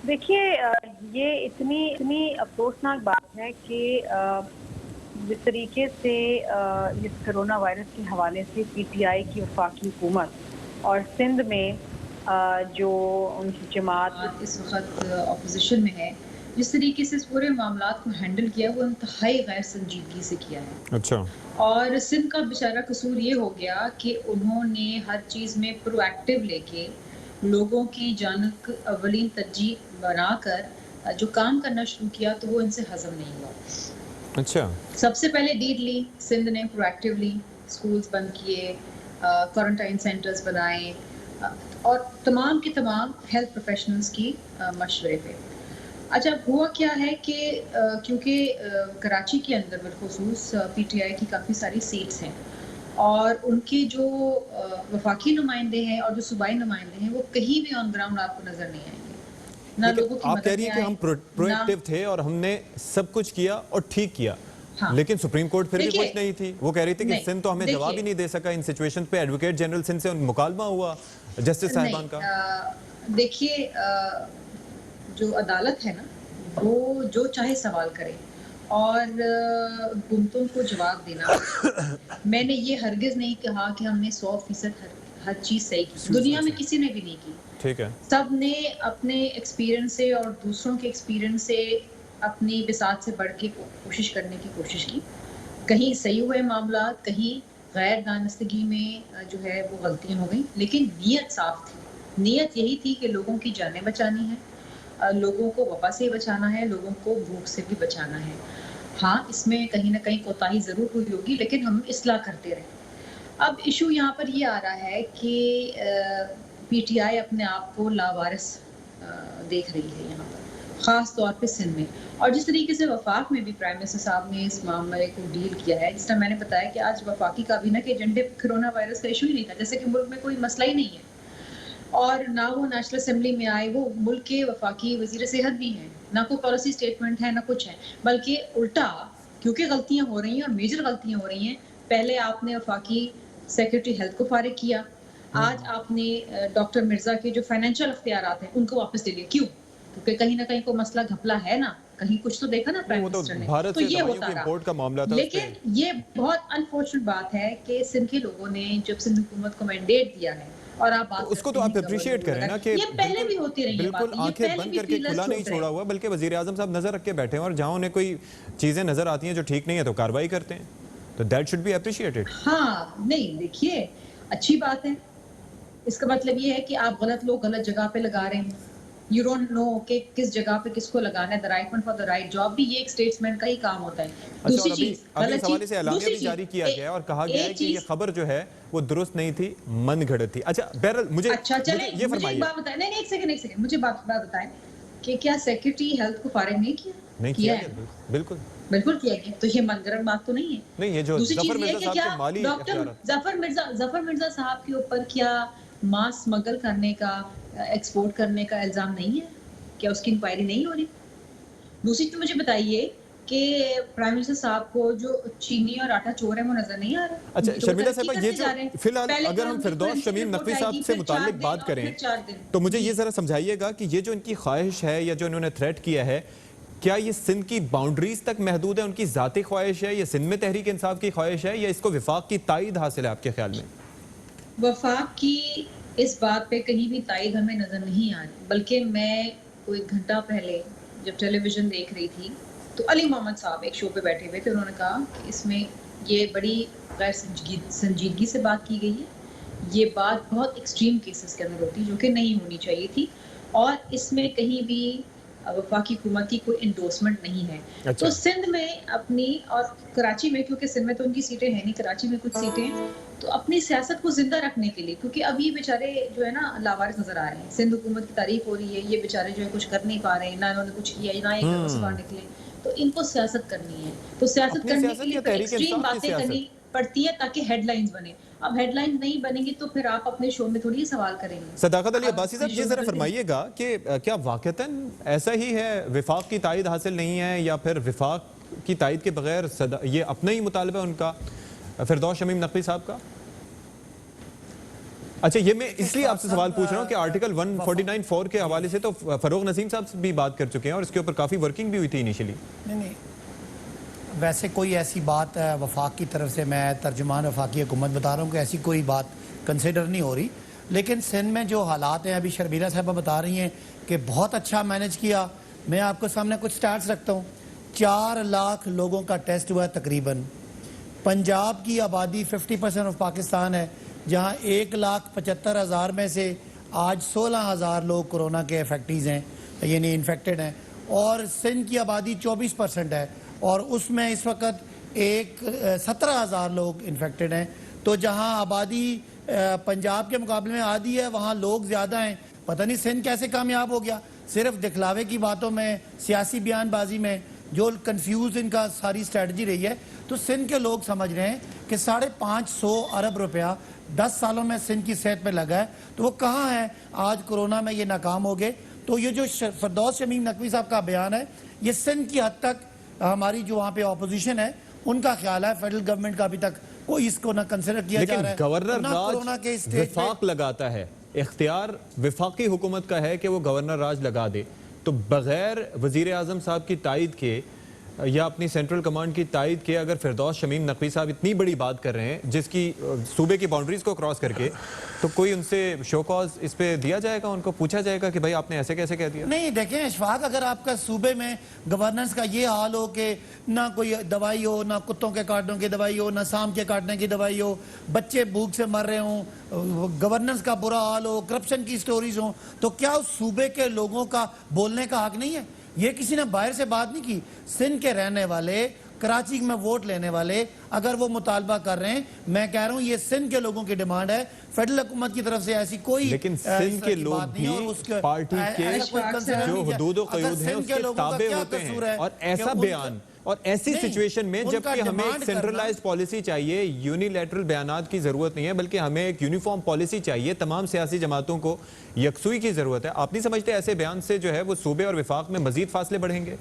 देखिए, ये इतनी अफसोसनाक बात है कि जिस तरीके से इस कोरोना वायरस के हवाले से PTI की वफाकी हुकूमत और सिंध में जो उनकी जमात इस वक्त अपोजिशन में है, जिस तरीके से इस पूरे मामलात को हैंडल किया वो इंतहाई गैर संजीदगी से किया है। अच्छा, और सिंध का बेचारा कसूर ये हो गया कि उन्होंने हर चीज़ में प्रोएक्टिव लेके लोगों की जान अवलीन तरजीह बनाकर जो काम करना शुरू किया, तो वो इनसे हजम नहीं हुआ। अच्छा, सबसे पहले लीड ली सिंध ने प्रोएक्टिवली, स्कूल्स बंद किए, क्वारंटाइन सेंटर्स बनाए, और तमाम के तमाम हेल्थ प्रोफेशनल्स की मशवरे पे। अच्छा, हुआ क्या है कि क्योंकि कराची के अंदर बिलखुसूस PTI की काफ़ी सारी सीट्स हैं, और उनके जो वफाकी नुमाइंदे हैं और जो सूबाई नुमाइंदे हैं वो कहीं भी ऑन ग्राउंड आपको नजर नहीं आएंगे। ना लोगों की आप मदद कह रही में हैं कि हम आए, प्रोएक्टिव थे और हमने सब कुछ किया और ठीक किया, हाँ। लेकिन सुप्रीम कोर्ट फिर भी देखिए, कुछ नहीं थी। वो कह रही थी कि नहीं, सिंध तो हमें जवाब ही देखिए, नहीं दे सका इन सिचुएशन पे। एडवोकेट जनरल सिंध से मुकालमा हुआ जस्टिस साहिबान का। देखिए, जो अदालत है ना, वो जो चाहे सवाल करे और हुकूमतों को जवाब देना। मैंने ये हरगिज नहीं कहा कि हमने 100% हर चीज़ सही की, दुनिया में किसी ने भी नहीं की। ठीक है, सब ने अपने एक्सपीरियंस से और दूसरों के एक्सपीरियंस से अपनी बिसात से बढ़ के कोशिश करने की कोशिश की। कहीं सही हुए मामला, कहीं गैर दानस्तगी में जो है वो गलतियाँ हो गई, लेकिन नीयत साफ थी। नीयत यही थी कि लोगों की जानें बचानी है, लोगों को वबा से बचाना है, लोगों को भूख से भी बचाना है। हाँ, इसमें कहीं ना कहीं कोताही ज़रूर हुई होगी, लेकिन हम इस्लाह करते रहे। अब इशू यहाँ पर ये आ रहा है कि PTI अपने आप को लावारिस देख रही है यहाँ पर, ख़ास तौर पे सिंध में। और जिस तरीके से वफाक में भी प्राइम मिनिस्टर साहब ने इस मामले को डील किया है, जिस तरह मैंने बताया कि आज वफाकी काबीना के एजेंडे पर कोरोना वायरस का इशू ही नहीं था, जैसे कि मुल्क में कोई मसला ही नहीं है, और ना वो नेशनल असेंबली में आए। वो मुल्क के वफाकी वज़ीर सेहत भी हैं, ना कोई पॉलिसी स्टेटमेंट है, ना कुछ है, बल्कि उल्टा, क्योंकि गलतियाँ हो रही हैं और मेजर गलतियाँ हो रही हैं। पहले आपने वफाकी सेक्रेटरी हेल्थ को फारिग किया, आज आपने डॉक्टर मिर्जा के जो फाइनेंशियल अख्तियारात हैं उनको वापस ले लिया। क्यों? क्योंकि कहीं ना कहीं कोई मसला घपला है ना, कहीं कुछ तो देखा ना प्राइम मिनिस्टर ने, भारत तो से ये दवाइयों होता के रहा। इंपोर्ट का मामला था। लेकिन ये बहुत अनफॉर्चुनेट बात है कि सिंध के लोगों ने जब सिंध हुकूमत को मैंडेट दिया है, और आप बात उसको तो आप अप्रिशिएट करें ना कि ये पहले भी होती रही है, बिल्कुल आंखें बंद करके खुला नहीं छोड़ा हुआ, बल्कि वजीर आजम साहब नजर रख के बैठे हैं, और जहां उन्हें कोई चीजें नजर आती हैं जो ठीक नहीं है तो कार्रवाई करते हैं। तो दैट शुड बी अप्रिशिएटेड. हाँ नहीं देखिए अच्छी बात है, इसका मतलब ये है कि आप गलत लोग गलत जगह पे लगा रहे हैं, यू डोंट नो कि किस जगह पे किसको लगाना है, the right man for the right job भी ये एक स्टेट्समैन का ही काम होता है. दूसरी चीज अभी इस हवाले से एलानिया भी जारी किया गया है और कहा गया है कि ये खबर जो है वो दुरुस्त नहीं थी, मन घड़त थी. अच्छा बहरहाल मुझे ये फरमाइए. एक बात बताएं, नहीं एक सेकंड मुझे बात बताएं कि क्या सेक्रेटरी हेल्थ को फारिग नहीं किया? नहीं किया है. बिल्कुल किया गया. तो ये मनगढ़ंत बात तो नहीं है. नहीं, ये जो जफर मिर्जा साहब के माली डॉक्टर जफर मिर्जा साहब के ऊपर क्या मास स्मगल करने का, एक्सपोर्ट करने का इल्जाम नहीं है? क्या उसकी इंक्वायरी नहीं हो रही? दूसरी चीज मुझे बताइए कि प्राइम मिनिस्टर साहब को जो चीनी और आटा चोर है वो नजर नहीं आ रहा? अच्छा शर्मिला साहबा, ये जो फिलहाल अगर हम फिरदौस शमीम नकवी साहब से मुताल्लिक बात करें तो मुझे ये जरा समझाइएगा कि ये जो इनकी ख्वाहिश है या जो इन्होंने थ्रेट किया है, क्या ये सिंध की बाउंड्रीज तक महदूद है, उनकी जाती ख्वाहिश है, या सिंध में तहरीक इंसाफ की ख्वाहिश है, या इसको विफाक की तायद हासिल है आपके ख्याल में? वफाक की इस बात पे कहीं भी तायद हमें नजर नहीं आ रही, बल्कि मैं कोई घंटा पहले जब टेलीविजन देख रही थी तो अली मोहम्मद साहब एक शो पे बैठे हुए थे, उन्होंने कहा कि इसमें ये बड़ी गैर संजीदगी से बात की गई है, ये बात बहुत एक्सट्रीम केसेस के अंदर होती जो कि नहीं होनी चाहिए थी, और इसमें कहीं भी वफाकी हुकूमत की कोई इंडोर्समेंट नहीं है. अच्छा. तो सिंध में अपनी और कराची में, क्योंकि सिंध में तो उनकी सीटें हैं नहीं, कराची में कुछ सीटें हैं, तो अपनी सियासत को जिंदा रखने के लिए, क्योंकि अभी बेचारे जो है ना लावारिस नजर आ रहे हैं, सिंध हुकूमत की तारीफ हो रही है, ये बेचारे जो है कुछ कर नहीं पा रहे हैं, ना इन्होंने कुछ किया, ना एक घर से बाहर निकले, तो इनको सियासत करनी है. तो सियासत करने के लिए एक्सट्रीम बातें करनी पड़ती है ताकि हेडलाइंस बने. अब हेडलाइंस नहीं बनेंगी तो फिर आप अपने शो में थोड़ी सवाल करेंगे. सदाकत अली अब्बासी साहब, ये जरा फरमाइएगा कि क्या वाकईतन ऐसा ही है, विफाक की तायद हासिल नहीं है, या फिर विफाक की तायद के बगैर ये अपना ही मुतालबा है उनका, फिरदौस शमीम नकवी साहब का? अच्छा, ये मैं इसलिए आपसे सवाल पूछ रहा हूँ कि आर्टिकल 149(4) के हवाले से तो फरोग नसीम साहब भी बात कर चुके हैं और इसके ऊपर काफ़ी वर्किंग भी हुई थी इनिशियली. नहीं, वैसे कोई ऐसी बात वफाक की तरफ से, मैं तर्जुमान वफाकी हुकूमत बता रहा हूँ कि ऐसी कोई बात कंसिडर नहीं हो रही, लेकिन सिंध में जो हालात हैं, अभी शर्मिला साहबा बता रही हैं कि बहुत अच्छा मैनेज किया. मैं आपको सामने कुछ स्टैट्स रखता हूँ. 4 लाख लोगों का टेस्ट हुआ तकरीबन. पंजाब की आबादी 50% ऑफ पाकिस्तान है, जहाँ 1,75,000 में से आज 16,000 लोग कोरोना के इफेक्टीज हैं, यानी इन्फेक्टेड हैं, और सिंध की आबादी 24% है और उसमें इस वक्त 17,000 लोग इन्फेक्टेड हैं. तो जहाँ आबादी पंजाब के मुकाबले में आधी है, वहाँ लोग ज़्यादा हैं. पता नहीं सिंध कैसे कामयाब हो गया, सिर्फ दिखलावे की बातों में, सियासी बयानबाजी में, जो कंफ्यूज इनका सारी स्ट्रेटजी रही है. तो सिंध के लोग समझ रहे हैं कि 550 अरब रुपया 10 सालों में सिंध की सेहत पे लगा है, तो वो कहाँ है आज कोरोना में ये नाकाम हो गए. तो ये जो फिरदौस शमीम नकवी साहब का बयान है, ये सिंध की हद तक हमारी जो वहाँ पे अपोजिशन है उनका ख्याल है, फेडरल गवर्नमेंट का अभी तक कोई इसको ना कंसिडर किया जा रहा है. गवर्नर राज विफाक लगाता है, इख्तियार विफाकी हुकूमत का है कि वो गवर्नर राज लगा दे, तो बगैर वजीर आजम साहब की तायद के या अपनी सेंट्रल कमांड की तायद के अगर फिरदौस शमीम नकवी साहब इतनी बड़ी बात कर रहे हैं जिसकी सूबे की बाउंड्रीज को क्रॉस करके, तो कोई उनसे शो कॉज इस पे दिया जाएगा, उनको पूछा जाएगा कि भाई आपने ऐसे कैसे कह दिया? नहीं देखें अशफाक, अगर आपका सूबे में गवर्नेंस का ये हाल हो कि ना कोई दवाई हो, ना कुत्तों के काटने की दवाई हो, ना सांप के काटने की दवाई हो, बच्चे भूख से मर रहे हों, गवर्नेंस का बुरा हाल हो, करप्शन की स्टोरीज हो, तो क्या उस सूबे के लोगों का बोलने का हक नहीं है? ये किसी ने बाहर से बात नहीं की. सिंध के रहने वाले, कराची में वोट लेने वाले अगर वो मुतालबा कर रहे हैं, मैं कह रहा हूँ ये सिंध के लोगों की डिमांड है, फेडरल हुकूमत की तरफ से ऐसी कोई, लेकिन सिंध के लोग भी पार्टी के जो हुदूद व क़यूद हैं उसके ताबे होते हैं. और ऐसा बयान और ऐसी सिचुएशन में जबकि हमें एक सेंट्रलाइज्ड पॉलिसी चाहिए, यूनिलैटरल बयानात की जरूरत नहीं है, बल्कि हमें एक यूनिफॉर्म पॉलिसी चाहिए, तमाम सियासी जमातों को यकसुई की जरूरत है. आप नहीं समझते ऐसे बयान से जो है वो सूबे और विफाक में मजीद फासले बढ़ेंगे?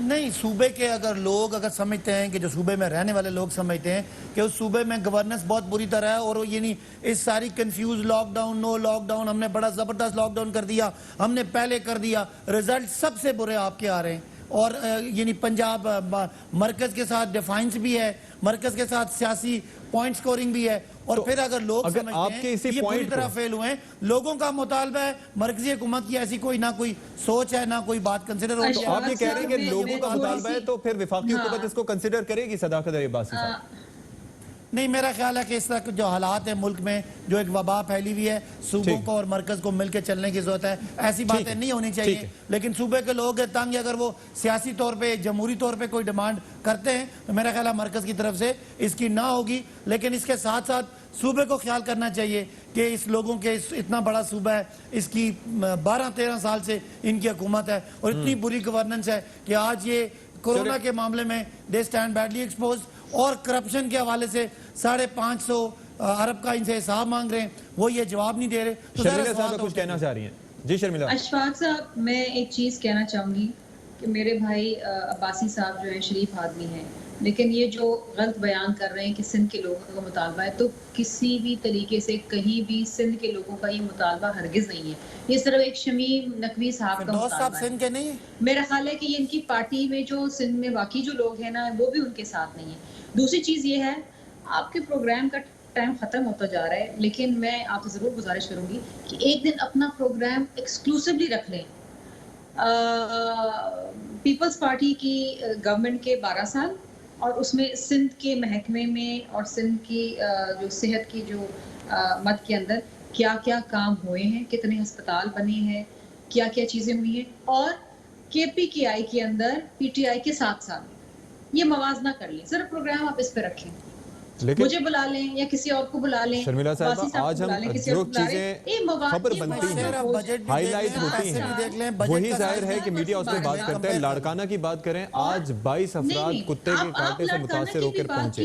नहीं, सूबे के अगर लोग अगर समझते हैं कि जो सूबे में रहने वाले लोग समझते हैं कि उस सूबे में गवर्नेंस बहुत बुरी तरह है और ये नहीं, इस सारी कंफ्यूज लॉकडाउन, नो लॉकडाउन, हमने बड़ा ज़बरदस्त लॉकडाउन कर दिया, हमने पहले कर दिया, रिजल्ट सबसे बुरे आपके आ रहे हैं. اور یعنی پنجاب مرکز کے ساتھ ڈیفائنس بھی ہے, مرکز کے ساتھ سیاسی پوائنٹ سکورنگ بھی ہے, اور پھر اگر لوگ سمجھتے ہیں یہ پوری طرح فیل ہوئے ہیں, لوگوں کا مطالبہ ہے, مرکزی حکومت کی ایسی کوئی نہ کوئی سوچ ہے, نہ کوئی بات کنسیڈر ہو. تو آپ یہ کہہ رہے ہیں کہ لوگوں کا مطالبہ ہے تو پھر وفاقی حکومت اس کو کنسیڈر کرے گی صداقت عباسی صاحب؟ نہیں, میرا خیال ہے کہ اس طرح جو حالات ہیں ملک میں, جو ایک وبا پھیلی ہوئی ہے, صوبوں کو اور مرکز کو مل کے چلنے کی ضرورت ہے, ایسی باتیں نہیں ہونی چاہیے. لیکن صوبے کے لوگ تنگ, اگر وہ سیاسی طور پہ جمہوری طور پہ کوئی ڈیمانڈ کرتے ہیں تو میرا خیال ہے مرکز کی طرف سے اس کی نہ ہوگی. لیکن اس کے ساتھ ساتھ صوبے کو خیال کرنا چاہیے کہ اس لوگوں کے اتنا بڑا صوبہ ہے, اس کی 12-13 سال سے ان کی حکومت ہے, اور اتنی بری گورننس ہے کہ آج یہ کورونا کے معاملے میں دے اسٹینڈ بیڈلی ایکسپوز, اور کرپشن کے حوالے سے 550 ارب کا ان سے حساب مانگ رہے ہیں, وہ یہ جواب نہیں دے رہے. شرمیلا صاحب کچھ کہنا چاہ رہی ہیں؟ جی شرمیلا. اشفاق صاحب, میں ایک چیز کہنا چاہوں گی کہ میرے بھائی عباسی صاحب جو ہیں شریف آدمی ہیں, لیکن یہ جو غلط بیان کر رہے ہیں کہ سندھ کے لوگوں کا مطالبہ ہے, تو کسی بھی طریقے سے کہیں بھی سندھ کے لوگوں کا یہ مطالبہ ہرگز نہیں ہے. یہ صرف ایک شمیم نقوی صاحب کا مطالبہ ہے. سندھ کے نہیں, میرا خیال ہے کہ یہ ان کی پارٹی میں جو سندھ میں باقی جو لوگ ہیں نا, وہ بھی ان کے ساتھ نہیں ہیں. دوسری چیز یہ ہے, آپ کے پروگرام کا ٹائم ختم ہوتا جا رہا ہے, لیکن میں آپ سے ضرور گزارش کروں گی کہ ایک دن اپنا پروگرام ایکسکلوسیولی رکھ لیں. پیپلز پارٹی کی گورنمنٹ کے 12 سال, اور اس میں سندھ کے محکمے میں اور سندھ کی جو صحت کی جو مد کے اندر کیا کیا کام ہوئے ہیں, کتنے ہسپتال بنے ہیں, کیا کیا چیزیں ہوئی ہیں, اور کے پی کے آئی کے اندر پی ٹی آئی کے 7 سال, یہ موازنہ کر لیں. صرف پروگرام آپ اس پہ رکھیں, مجھے بلا لیں یا کسی اور کو بلا لیں. شرمیلا صاحب, آج ہم جو چیزیں خبر بنتی ہیں, ہائی لائٹ ہوتی ہیں, وہی ظاہر ہے کہ میڈیا اس پہ بات کرتا ہے. لاڑکانہ کی بات کریں, آج 22 افراد کتے کے کاٹے سے متاثر ہو کر پہنچے.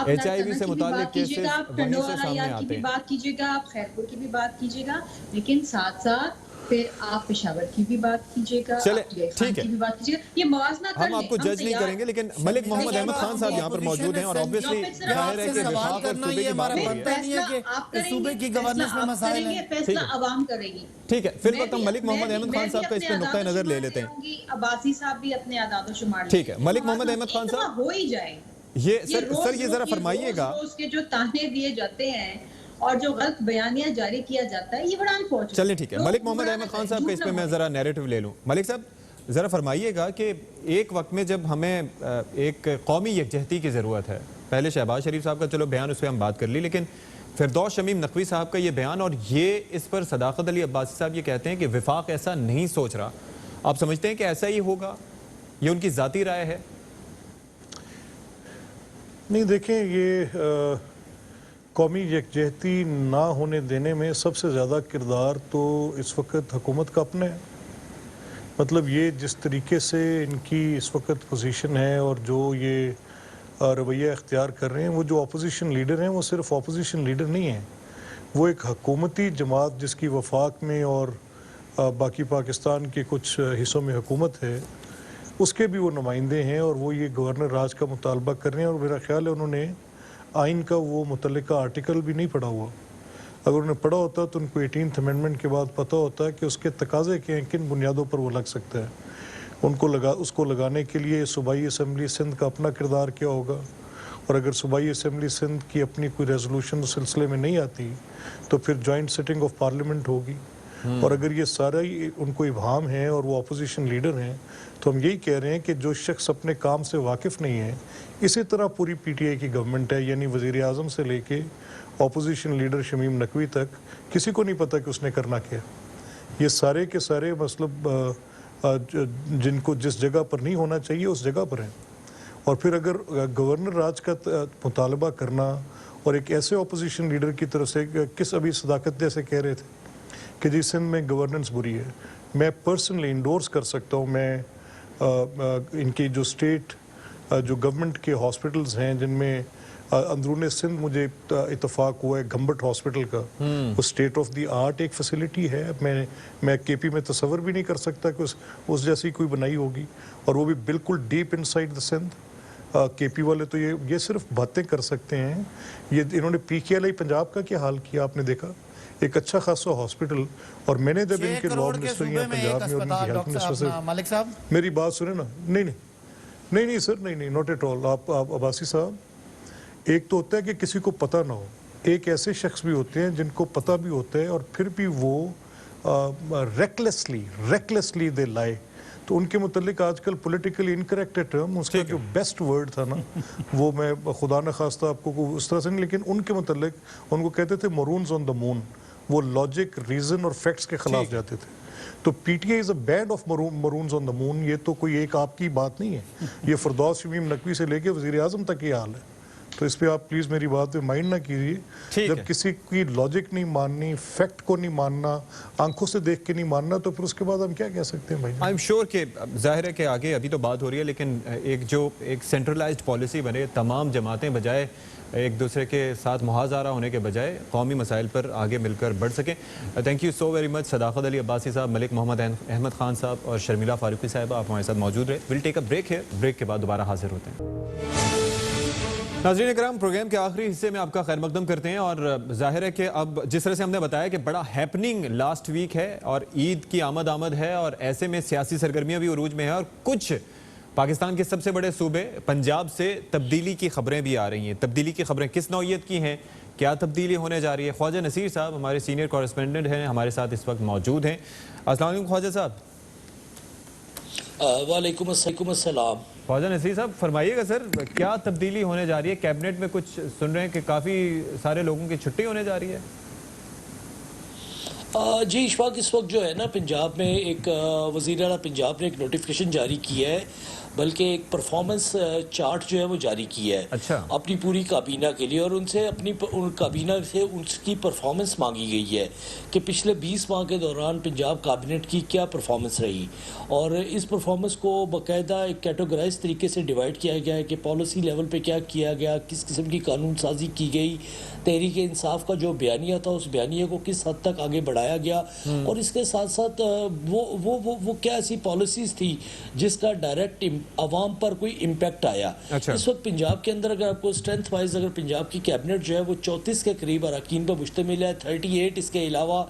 ایچ آئی وی سے متعلق کیسز وہیں سے سامنے آتے ہیں. بات کیجیے گا, آپ خیرپور کی بھی بات کیجیے گا, لیکن ساتھ ساتھ پھر آپ پشاور کی بھی بات کیجیے گا, ٹھیک ہے, بھی بات کیجیے گا. یہ موازنہ کر ہم آپ کو جج نہیں کریں گے, لیکن ملک محمد احمد خان صاحب یہاں پر موجود ہیں, اور obviously ظاہر ہے کہ وفاق اور صوبے کی بات ہو رہی ہے. صوبے کی گورننس میں مسائل ہیں, فیصلہ عوام کرے گی. ٹھیک ہے, فی الوقت ہم ملک محمد احمد خان صاحب کا اس پہ نقطہ نظر لے لیتے ہیں. عباسی صاحب بھی اپنے اعداد و شمار, ٹھیک ہے, ملک محمد احمد خان صاحب ہو ہی جائے. یہ سر یہ ذرا فرمائیے گا, اس کے جو تانے دیے جاتے ہیں اور جو غلط بیانیہ جاری کیا جاتا ہے, یہ بڑا انفارچونیٹ. چلیں ٹھیک ہے, ملک محمد احمد خان صاحب کا اس پہ میں ذرا نیریٹو لے لوں. ملک صاحب ذرا فرمائیے گا کہ ایک وقت میں جب ہمیں ایک قومی یکجہتی کی ضرورت ہے, پہلے شہباز شریف صاحب کا چلو بیان اس پہ ہم بات کر لی, لیکن فردوس شمیم نقوی صاحب کا یہ بیان, اور یہ اس پر صداقت علی عباسی صاحب یہ کہتے ہیں کہ وفاق ایسا نہیں سوچ رہا. آپ سمجھتے ہیں کہ ایسا ہی ہوگا, یہ ان کی ذاتی رائے ہے؟ نہیں, دیکھیں, یہ قومی یکجہتی نہ ہونے دینے میں سب سے زیادہ کردار تو اس وقت حکومت کا اپنا ہے. مطلب یہ جس طریقے سے ان کی اس وقت پوزیشن ہے اور جو یہ رویہ اختیار کر رہے ہیں, وہ جو اپوزیشن لیڈر ہیں وہ صرف اپوزیشن لیڈر نہیں ہیں, وہ ایک حکومتی جماعت جس کی وفاق میں اور باقی پاکستان کے کچھ حصوں میں حکومت ہے, اس کے بھی وہ نمائندے ہیں, اور وہ یہ گورنر راج کا مطالبہ کر رہے ہیں. اور میرا خیال ہے انہوں نے آئین کا وہ متعلقہ آرٹیکل بھی نہیں پڑھا ہوا. اگر انہوں نے پڑھا ہوتا تو ان کو 18th امینڈمنٹ کے بعد پتہ ہوتا ہے کہ اس کے تقاضے کیا ہیں, کن بنیادوں پر وہ لگ سکتا ہے. اس کو لگانے کے لیے صوبائی اسمبلی سندھ کا اپنا کردار کیا ہوگا, اور اگر صوبائی اسمبلی سندھ کی اپنی کوئی ریزولوشن اس سلسلے میں نہیں آتی تو پھر جوائنٹ سٹنگ آف پارلیمنٹ ہوگی. اور اگر یہ سارا ہی ان کو ابہام ہے اور وہ اپوزیشن لیڈر ہیں, تو ہم یہی کہہ رہے ہیں کہ جو شخص اپنے کام سے واقف نہیں ہے, اسی طرح پوری پی ٹی آئی کی گورنمنٹ ہے, یعنی وزیر اعظم سے لے کے اپوزیشن لیڈر شمیم نقوی تک, کسی کو نہیں پتہ کہ اس نے کرنا کیا. یہ سارے کے سارے مطلب جن کو جس جگہ پر نہیں ہونا چاہیے اس جگہ پر ہیں. اور پھر اگر گورنر راج کا مطالبہ کرنا, اور ایک ایسے اپوزیشن لیڈر کی طرف سے, کس ابھی صداقت جیسے کہہ رہے تھے کہ جی سندھ میں گورننس بری ہے, میں پرسنلی انڈورس کر سکتا ہوں. میں ان کی جو اسٹیٹ جو گورنمنٹ کے ہاسپٹلز ہیں جن میں اندرون سندھ مجھے اتفاق ہوا ہے گھمبٹ ہاسپٹل کا, وہ اسٹیٹ آف دی آرٹ ایک فیسلٹی ہے. میں کے پی میں تصور بھی نہیں کر سکتا کہ اس جیسی کوئی بنائی ہوگی, اور وہ بھی بالکل ڈیپ انسائڈ دا سندھ. کے پی والے تو یہ صرف باتیں کر سکتے ہیں. یہ انہوں نے پی کے ایل آئی پنجاب کا کیا حال کیا, آپ نے دیکھا ایک اچھا خاصا ہاسپٹل. اور میں نے جب 6 ان کے لا کروڑ کے منسٹر صوبے یا میں ایک پنجاب میں اور ان کی اسپتال ہیلتھ ڈاکٹر منسٹر سے صاحب ملک صاحب میری بات سنیں نا. نہیں سر, نہیں ناٹ ایٹ آل. آپ عباسی صاحب, ایک تو ہوتا ہے کہ کسی کو پتہ نہ ہو, ایک ایسے شخص بھی ہوتے ہیں جن کو پتہ بھی ہوتا ہے اور پھر بھی وہ ریکلیسلی دے لائے. تو ان کے متعلق آج کل پولیٹیکلی انکریکٹ ٹرم, اس کا جو بیسٹ ورڈ تھا نا وہ میں خدا نہ خواستہ آپ کو اس طرح سے نہیں, لیکن ان کے متعلق ان کو کہتے تھے مرونز آن دا مون. وہ لاجک, ریزن اور فیکٹس کے خلاف جاتے تھے. تو P T I is a band of morons on the moon. یہ تو کوئی ایک آپ کی بات نہیں ہے, یہ فردوس شمیم نقوی سے لے کے وزیر اعظم تک یہ حال ہے. تو اس پہ آپ پلیز میری بات پہ مائنڈ نہ کیجیے. جب کسی کی لاجک نہیں ماننی, فیکٹ کو نہیں ماننا, آنکھوں سے دیکھ کے نہیں ماننا, تو پھر اس کے بعد ہم کیا کہہ سکتے ہیں بھائی؟ آئی ایم شیور کہ ظاہر ہے کہ آگے ابھی تو بات ہو رہی ہے, لیکن ایک سینٹرلائزڈ پالیسی بنے, تمام جماعتیں بجائے ایک دوسرے کے ساتھ محاذارہ ہونے کے بجائے قومی مسائل پر آگے مل کر بڑھ سکیں. Thank you so very much صداقت علی عباسی صاحب, ملک محمد احمد خان صاحب اور شرمیلہ فاروقی صاحبہ, آپ ہمارے ساتھ موجود رہے. ول ٹیک اے بریک ہے, بریک کے بعد دوبارہ حاضر ہوتے ہیں. ناظرین اکرام, پروگرام کے آخری حصے میں آپ کا خیر مقدم کرتے ہیں. اور ظاہر ہے کہ اب جس طرح سے ہم نے بتایا کہ بڑا ہیپننگ لاسٹ ویک ہے اور عید کی آمد ہے, اور ایسے میں سیاسی سرگرمیاں بھی عروج میں ہیں, اور کچھ پاکستان کے سب سے بڑے صوبے پنجاب سے تبدیلی کی خبریں بھی آ رہی ہیں. تبدیلی کی خبریں کس نوعیت کی ہیں, کیا تبدیلی ہونے جا رہی ہے؟ خواجہ نصیر صاحب ہمارے سینئر کورسپونڈنٹ ہیں, ہمارے ساتھ اس وقت موجود ہیں. السلام علیکم خواجہ صاحب. وعلیکم السلام. خواجہ نصیر صاحب فرمائیے گا سر, کیا تبدیلی ہونے جا رہی ہے؟ کیبنٹ میں کچھ سن رہے ہیں کہ کافی سارے لوگوں کی چھٹی ہونے جا رہی ہے. جی اشفاق, اس وقت جو ہے نا پنجاب میں ایک وزیر اعلیٰ پنجاب نے ایک نوٹیفیکیشن جاری کی ہے, بلکہ ایک پرفارمنس چارٹ جو ہے وہ جاری کیا ہے اپنی پوری کابینہ کے لیے, اور ان سے اپنی کابینہ سے اس کی پرفارمنس مانگی گئی ہے کہ پچھلے 20 ماہ کے دوران پنجاب کابینٹ کی کیا پرفارمنس رہی, اور اس پرفارمنس کو باقاعدہ ایک کیٹیگرائز طریقے سے ڈیوائڈ کیا گیا ہے کہ پالیسی لیول پہ کیا کیا گیا, کس قسم کی قانون سازی کی گئی, تحریک انصاف کا جو بیانیہ تھا اس بیانیے کو کس حد تک آگے بڑھایا گیا, اور اس کے ساتھ ساتھ وہ کیا ایسی پالیسیز تھی جس کا ڈائریکٹ عوام پر کوئی امپیکٹ آیا. اس وقت پنجاب کے اندر اگر آپ کو اسٹرینتھ وائز اگر پنجاب کی کیبنٹ جو ہے وہ 34 کے قریب اراکین پر مشتمل ہے, 38 اس کے علاوہ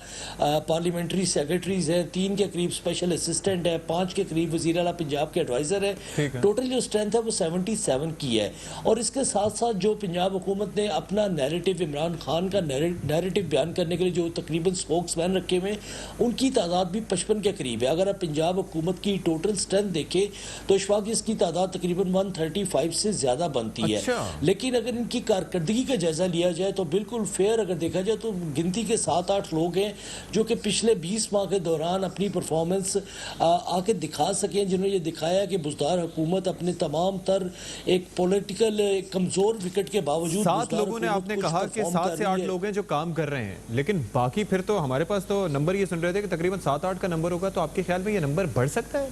پارلیمنٹری سیکرٹریز ہیں, 3 کے قریب اسپیشل اسسٹنٹ ہے, 5 کے قریب وزیر اعلیٰ پنجاب کے ایڈوائزر ہے. ٹوٹل جو اسٹرینتھ ہے وہ 77 کی ہے. اور اس کے ساتھ ساتھ جو پنجاب حکومت نے اپنا نیریٹو, عمران خان کا نیریٹو بیان کرنے کے لیے جو تقریباً سپوکس مین رکھے ہوئے, ان کی تعداد بھی 55 کے قریب ہے. اگر آپ پنجاب حکومت کی ٹوٹل اسٹرینتھ دیکھیں تو اشفاق اس کی تعداد تقریباً 135 سے زیادہ بنتی ہے. لیکن اگر ان کی کارکردگی کا جائزہ لیا جائے تو بالکل فیئر اگر دیکھا جائے تو گنتی کے 7-8 لوگ ہیں جو کہ پچھلے 20 ماہ کے دوران اپنی پرفارمنس آ کے دکھا سکیں, جنہوں نے یہ دکھایا کہ بزدار حکومت اپنے تمام تر ایک پولیٹیکل کمزور وکٹ کے باوجود 7 لوگوں نے آپ نے کہا کہ 7 سے 8 لوگ ہیں جو کام کر رہے ہیں, لیکن باقی پھر تو ہمارے پاس تو نمبر یہ سن رہے تھے کہ تقریباً 7-8 کا نمبر ہوگا. تو آپ کے خیال میں یہ نمبر بڑھ سکتا ہے؟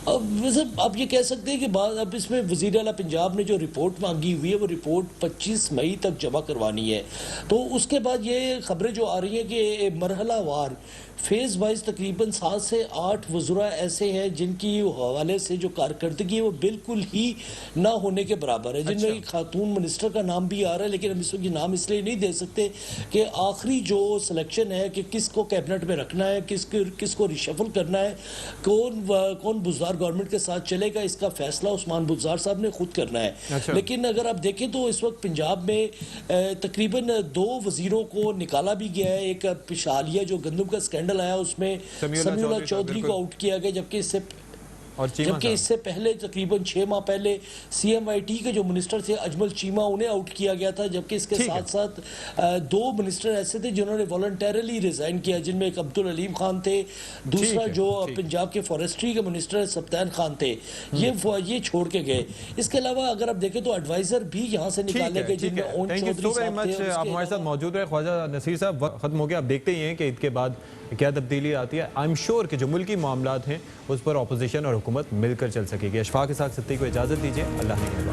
ویسے آپ یہ کہہ سکتے ہیں کہ اب اس میں وزیر اعلیٰ پنجاب نے جو رپورٹ مانگی ہوئی ہے وہ رپورٹ 25 مئی تک جمع کروانی ہے. تو اس کے بعد یہ خبریں جو آ رہی ہیں کہ مرحلہ وار فیز وائز تقریباً 7 سے 8 وزراء ایسے ہیں جن کی حوالے سے جو کارکردگی ہے وہ بالکل ہی نہ ہونے کے برابر ہے, جن میں ایک خاتون منسٹر کا نام بھی آ رہا ہے, لیکن ہم اس وقت یہ نام اس لیے نہیں دے سکتے کہ آخری جو سلیکشن ہے کہ کس کو کیبنٹ میں رکھنا ہے, کس کو ریشفل کرنا ہے, کون بزدار گورنمنٹ کے ساتھ چلے گا, اس کا فیصلہ عثمان بزدار صاحب نے خود کرنا ہے. لیکن اگر آپ دیکھیں تو اس وقت پنجاب میں تقریباً 2 وزیروں کو نکالا بھی گیا ہے. ایک پشالیہ جو گندم کا اسکینڈل آیا اس میں سمیع اللہ چودھری کو آؤٹ کیا گیا, جبکہ اس سے پہلے تقریباً 6 ماہ پہلے سی ایم آئی ٹی کے جو منسٹر تھے اجمل چیمہ انہیں آؤٹ کیا گیا تھا, جبکہ اس کے ساتھ ساتھ 2 منسٹر ایسے تھے جنہوں نے والنٹیرلی ریزائن کیا, جن میں ایک عبدالعلیم خان تھے, دوسرا جو پنجاب کے فارسٹری کے منسٹر سبطین خان تھے, یہ چھوڑ کے گئے. اس کے علاوہ اگر آپ دیکھیں تو ایڈوائزر بھی یہاں سے نکالے گئے, جن میں اون چودھری صاحب تھے. آپ ہمارے ساتھ موجود رہے خواجہ نصیر صاحب, وقت ختم ہو گیا. آپ دیکھتے ہی ہیں کہ عید کے بعد کیا تبدیلی آتی ہے. آئی ایم شیور کہ جو ملکی معاملات ہیں اس پر اپوزیشن اور حکومت مل کر چل سکے گی. اشفاق اسحاق ستی کو اجازت دیجیے. اللہ نے